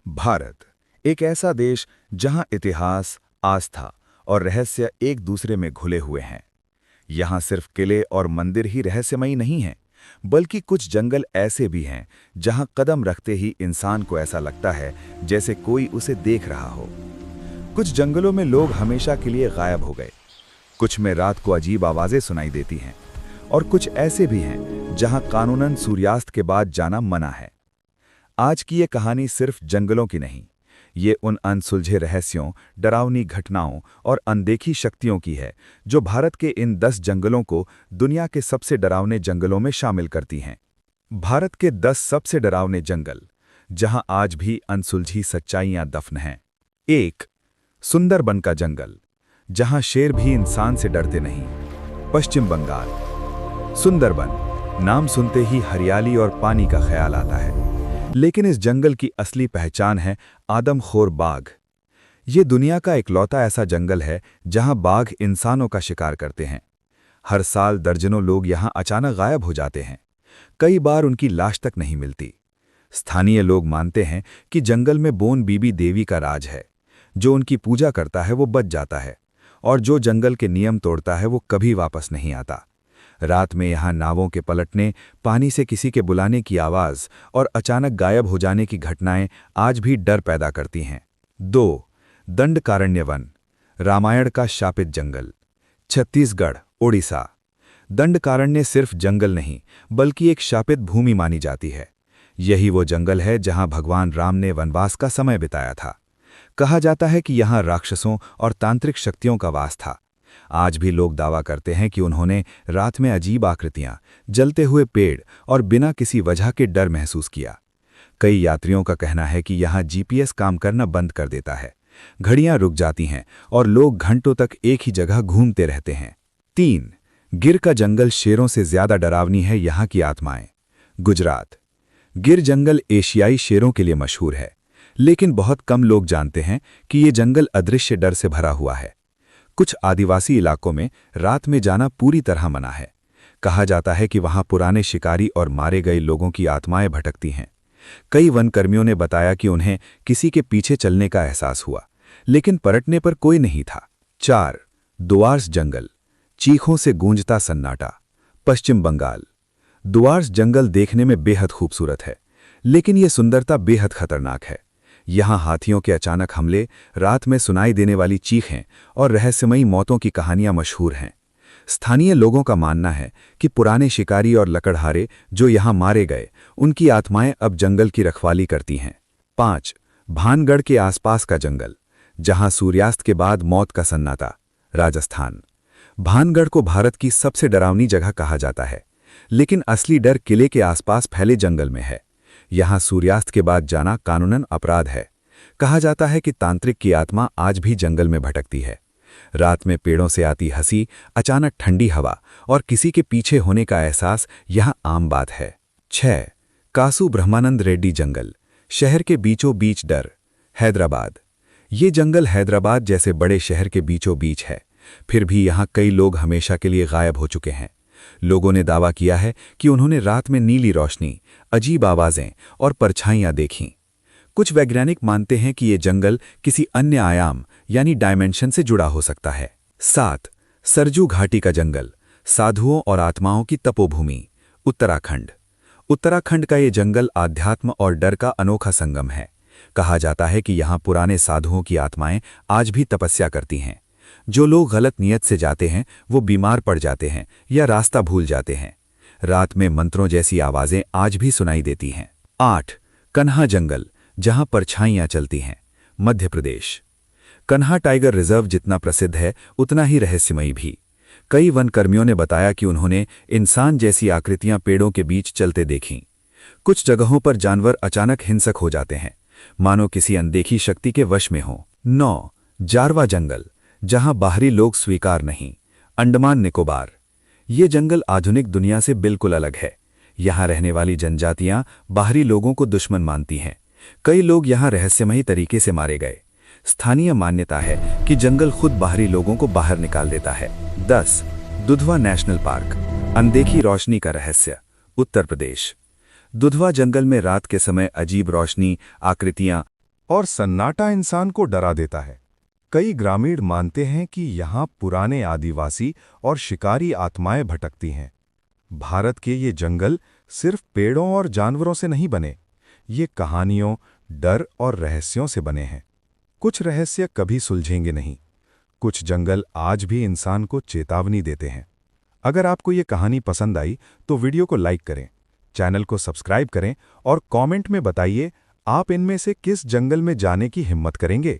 भारत एक ऐसा देश जहां इतिहास, आस्था और रहस्य एक दूसरे में घुले हुए हैं। यहाँ सिर्फ किले और मंदिर ही रहस्यमयी नहीं हैं, बल्कि कुछ जंगल ऐसे भी हैं जहां कदम रखते ही इंसान को ऐसा लगता है जैसे कोई उसे देख रहा हो। कुछ जंगलों में लोग हमेशा के लिए गायब हो गए, कुछ में रात को अजीब आवाजें सुनाई देती हैं, और कुछ ऐसे भी हैं जहां कानूनन सूर्यास्त के बाद जाना मना है। आज की ये कहानी सिर्फ जंगलों की नहीं, ये उन अनसुलझे रहस्यों, डरावनी घटनाओं और अनदेखी शक्तियों की है जो भारत के इन 10 जंगलों को दुनिया के सबसे डरावने जंगलों में शामिल करती हैं। भारत के 10 सबसे डरावने जंगल, जहां आज भी अनसुलझी सच्चाइयां दफन हैं। 1. सुंदरबन का जंगल, जहां शेर भी इंसान से डरते नहीं। पश्चिम बंगाल। सुंदरबन नाम सुनते ही हरियाली और पानी का ख्याल आता है, लेकिन इस जंगल की असली पहचान है आदमखोर बाघ। ये दुनिया का इकलौता ऐसा जंगल है जहां बाघ इंसानों का शिकार करते हैं। हर साल दर्जनों लोग यहां अचानक गायब हो जाते हैं, कई बार उनकी लाश तक नहीं मिलती। स्थानीय लोग मानते हैं कि जंगल में बोन बीबी देवी का राज है। जो उनकी पूजा करता है वो बच जाता है, और जो जंगल के नियम तोड़ता है वो कभी वापस नहीं आता। रात में यहाँ नावों के पलटने, पानी से किसी के बुलाने की आवाज़ और अचानक गायब हो जाने की घटनाएं आज भी डर पैदा करती हैं। 2. दंडकारण्य वन, रामायण का शापित जंगल। छत्तीसगढ़, ओडिशा। दंडकारण्य सिर्फ जंगल नहीं, बल्कि एक शापित भूमि मानी जाती है। यही वो जंगल है जहां भगवान राम ने वनवास का समय बिताया था। कहा जाता है कि यहाँ राक्षसों और तांत्रिक शक्तियों का वास था। आज भी लोग दावा करते हैं कि उन्होंने रात में अजीब आकृतियां, जलते हुए पेड़ और बिना किसी वजह के डर महसूस किया। कई यात्रियों का कहना है कि यहाँ जीपीएस काम करना बंद कर देता है, घड़ियां रुक जाती हैं और लोग घंटों तक एक ही जगह घूमते रहते हैं। 3. गिर का जंगल शेरों से ज्यादा डरावनी है यहाँ की आत्माएं। गुजरात। गिर जंगल एशियाई शेरों के लिए मशहूर है, लेकिन बहुत कम लोग जानते हैं कि ये जंगल अदृश्य डर से भरा हुआ है। कुछ आदिवासी इलाकों में रात में जाना पूरी तरह मना है। कहा जाता है कि वहां पुराने शिकारी और मारे गए लोगों की आत्माएं भटकती हैं। कई वनकर्मियों ने बताया कि उन्हें किसी के पीछे चलने का एहसास हुआ, लेकिन पलटने पर कोई नहीं था। 4. दुआर्स जंगल, चीखों से गूंजता सन्नाटा। पश्चिम बंगाल। दुआर्स जंगल देखने में बेहद खूबसूरत है, लेकिन यह सुंदरता बेहद खतरनाक है। यहाँ हाथियों के अचानक हमले, रात में सुनाई देने वाली चीखें और रहस्यमयी मौतों की कहानियां मशहूर हैं। स्थानीय लोगों का मानना है कि पुराने शिकारी और लकड़हारे जो यहाँ मारे गए, उनकी आत्माएं अब जंगल की रखवाली करती हैं। 5. भानगढ़ के आसपास का जंगल, जहाँ सूर्यास्त के बाद मौत का सन्नाटा। राजस्थान। भानगढ़ को भारत की सबसे डरावनी जगह कहा जाता है, लेकिन असली डर किले के आसपास फैले जंगल में है। यहाँ सूर्यास्त के बाद जाना कानूनन अपराध है। कहा जाता है कि तांत्रिक की आत्मा आज भी जंगल में भटकती है। रात में पेड़ों से आती हंसी, अचानक ठंडी हवा और किसी के पीछे होने का एहसास यहाँ आम बात है। 6. कासु ब्रह्मानंद रेड्डी जंगल, शहर के बीचों बीच डर। हैदराबाद। ये जंगल हैदराबाद जैसे बड़े शहर के बीचों बीच है, फिर भी यहाँ कई लोग हमेशा के लिए गायब हो चुके हैं। लोगों ने दावा किया है कि उन्होंने रात में नीली रोशनी, अजीब आवाजें और परछाइयां देखीं। कुछ वैज्ञानिक मानते हैं कि ये जंगल किसी अन्य आयाम यानी डायमेंशन से जुड़ा हो सकता है। 7. सरजू घाटी का जंगल, साधुओं और आत्माओं की तपोभूमि। उत्तराखंड। उत्तराखंड का ये जंगल आध्यात्म और डर का अनोखा संगम है। कहा जाता है कि यहाँ पुराने साधुओं की आत्माएं आज भी तपस्या करती हैं। जो लोग गलत नियत से जाते हैं वो बीमार पड़ जाते हैं या रास्ता भूल जाते हैं। रात में मंत्रों जैसी आवाजें आज भी सुनाई देती हैं। 8. कन्हा जंगल, जहां परछाइयां चलती हैं। मध्य प्रदेश। कन्हा टाइगर रिजर्व जितना प्रसिद्ध है, उतना ही रहस्यमयी भी। कई वनकर्मियों ने बताया कि उन्होंने इंसान जैसी आकृतियां पेड़ों के बीच चलते देखीं। कुछ जगहों पर जानवर अचानक हिंसक हो जाते हैं, मानो किसी अनदेखी शक्ति के वश में हों। 9. जारवा जंगल, जहां बाहरी लोग स्वीकार नहीं। अंडमान निकोबार। ये जंगल आधुनिक दुनिया से बिल्कुल अलग है। यहाँ रहने वाली जनजातियां बाहरी लोगों को दुश्मन मानती हैं। कई लोग यहाँ रहस्यमयी तरीके से मारे गए। स्थानीय मान्यता है कि जंगल खुद बाहरी लोगों को बाहर निकाल देता है। 10. दुधवा नेशनल पार्क, अनदेखी रोशनी का रहस्य। उत्तर प्रदेश। दुधवा जंगल में रात के समय अजीब रोशनी, आकृतियां और सन्नाटा इंसान को डरा देता है। कई ग्रामीण मानते हैं कि यहाँ पुराने आदिवासी और शिकारी आत्माएं भटकती हैं। भारत के ये जंगल सिर्फ पेड़ों और जानवरों से नहीं बने, ये कहानियों, डर और रहस्यों से बने हैं। कुछ रहस्य कभी सुलझेंगे नहीं। कुछ जंगल आज भी इंसान को चेतावनी देते हैं। अगर आपको ये कहानी पसंद आई तो वीडियो को लाइक करें, चैनल को सब्सक्राइब करें और कमेंट में बताइए आप इनमें से किस जंगल में जाने की हिम्मत करेंगे।